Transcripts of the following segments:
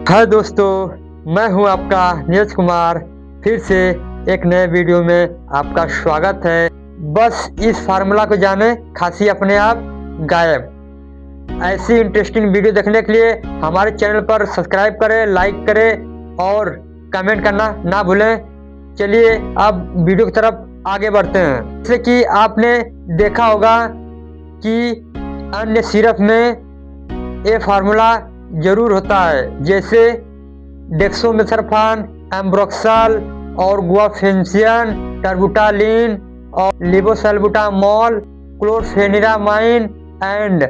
हाय दोस्तों, मैं हूं आपका नीरज कुमार। फिर से एक नए वीडियो में आपका स्वागत है। बस इस फार्मूला को जाने, खांसी अपने आप गायब। ऐसी इंटरेस्टिंग वीडियो देखने के लिए हमारे चैनल पर सब्सक्राइब करें, लाइक करें और कमेंट करना ना भूलें। चलिए अब वीडियो की तरफ आगे बढ़ते हैं। जैसे कि आपने देखा होगा कि अन्य सिरप में ये फार्मूला जरूर होता है, जैसे डेक्सोमेथासोन, एम्ब्रोक्सल और गुआफेंसिन, टर्बुटालिन और लेवोसल्बुटामोल, क्लोरफेनिरामाइन एंड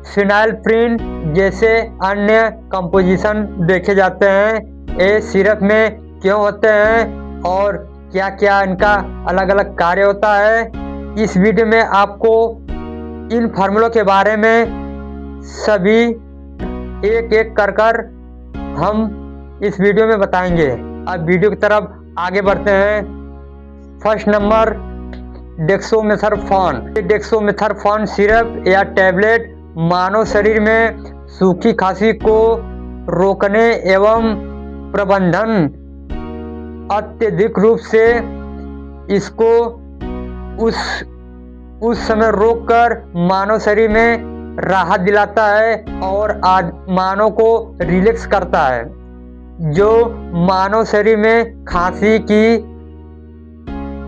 फिनाइलप्रिन जैसे अन्य कंपोजिशन देखे जाते हैं। ये सिरप में क्यों होते हैं और क्या क्या इनका अलग अलग कार्य होता है, इस वीडियो में आपको इन फार्मूलों के बारे में सभी एक एक कर हम इस वीडियो में बताएंगे। अब वीडियो की तरफ आगे बढ़ते हैं। First number dexamethasone. Dexamethasone syrup या टैबलेट मानव शरीर में सूखी खांसी को रोकने एवं प्रबंधन अत्यधिक रूप से इसको उस समय रोककर मानव शरीर में राहत दिलाता है और मानव को रिलैक्स करता है, जो मानव शरीर में खांसी की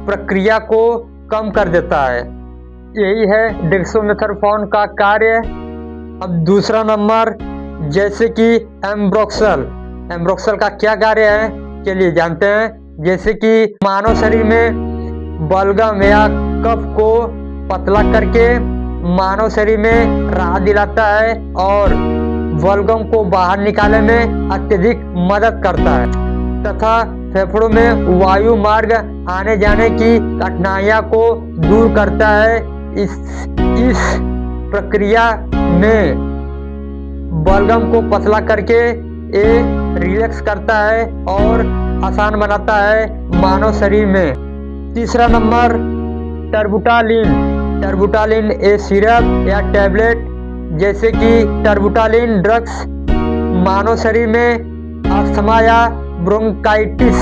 प्रक्रिया को कम कर देता है। यही है डेक्सोमेथासोन का कार्य। अब दूसरा नंबर, जैसे कि एम्ब्रोक्सल का क्या कार्य है चलिए जानते हैं। जैसे कि मानव शरीर में बलगम या कफ को पतला करके मानव शरीर में राहत दिलाता है और बलगम को बाहर निकालने में अत्यधिक मदद करता है तथा फेफड़ों में वायु मार्ग आने जाने की कठिनाइयों को दूर करता है। इस प्रक्रिया में बलगम को पतला करके ये रिलैक्स करता है और आसान बनाता है मानव शरीर में। तीसरा नंबर टर्बुटालिन ए सिरप या टैबलेट, जैसे कि टर्बुटालिन ड्रग्स मानव शरीर में अस्थमा या ब्रोंकाइटिस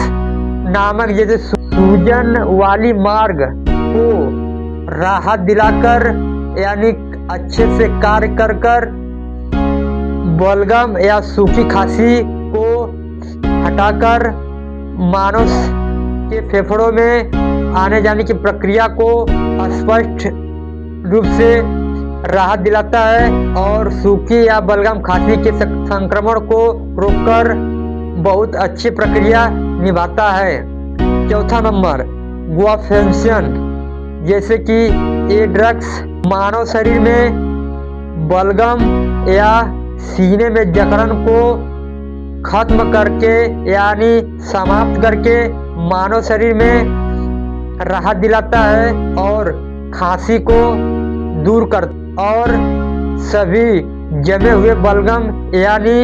नामक जैसे सूजन वाली मार्ग को राहत दिलाकर यानी अच्छे से कार्य कर बलगम या सूखी खांसी को हटाकर मानव के फेफड़ों में आने जाने की प्रक्रिया को स्पष्ट रूप से राहत दिलाता है और सूखी या बलगम खांसी के संक्रमण को रोककर बहुत अच्छी प्रक्रिया निभाता है। चौथा नंबर गुआफेंसिन, जैसे कि ये ड्रग्स मानव शरीर में बलगम या सीने में जकड़न को खत्म करके यानी समाप्त करके मानव शरीर में राहत दिलाता है और खांसी को दूर कर और सभी जमे हुए बलगम यानी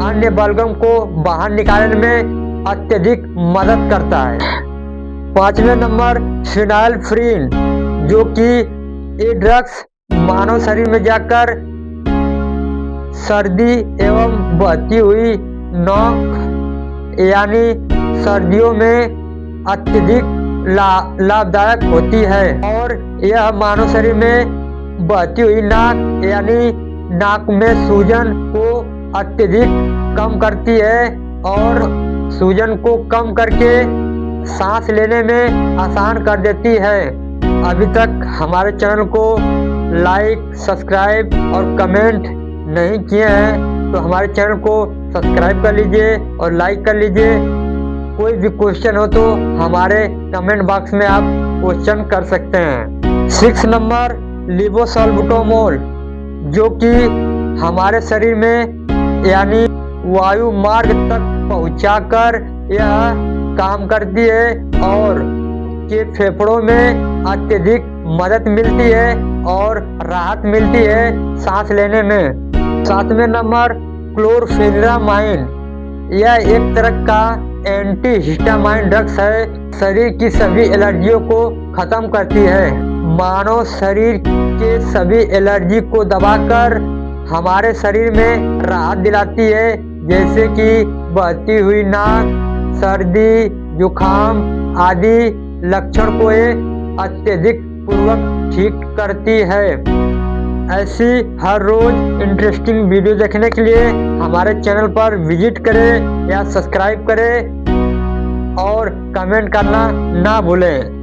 अन्य बलगम को बाहर निकालने में अत्यधिक मदद करता है। पांचवें नंबर फिनाइलफ्रीन, जो कि ये ड्रग्स मानव शरीर में जाकर सर्दी एवं बहती हुई नोक यानी सर्दियों में अत्यधिक लाभदायक होती है और यह मानव शरीर में बहती हुई नाक यानी नाक में सूजन को अत्यधिक कम करती है और सूजन को कम करके सांस लेने में आसान कर देती है। अभी तक हमारे चैनल को लाइक, सब्सक्राइब और कमेंट नहीं किए हैं तो हमारे चैनल को सब्सक्राइब कर लीजिए और लाइक कर लीजिए। कोई भी क्वेश्चन हो तो हमारे कमेंट बॉक्स में आप क्वेश्चन कर सकते हैं। 6 नंबर लेवोसल्बुटामोल, जो कि हमारे शरीर में यानी वायु मार्ग तक पहुंचाकर यह काम करती है और के फेफड़ों में अत्यधिक मदद मिलती है और राहत मिलती है सांस लेने में। 7वें नंबर क्लोरफेनिरामाइन, यह एक तरह का एंटी हिस्टामाइन ड्रग्स है, शरीर की सभी एलर्जियों को खत्म करती है। मानव शरीर के सभी एलर्जी को दबाकर हमारे शरीर में राहत दिलाती है, जैसे कि बहती हुई नाक, सर्दी, जुखाम आदि लक्षण को ये अत्यधिक पूर्वक ठीक करती है। ऐसी हर रोज इंटरेस्टिंग वीडियो देखने के लिए हमारे चैनल पर विजिट करें या सब्सक्राइब करें और कमेंट करना ना भूलें।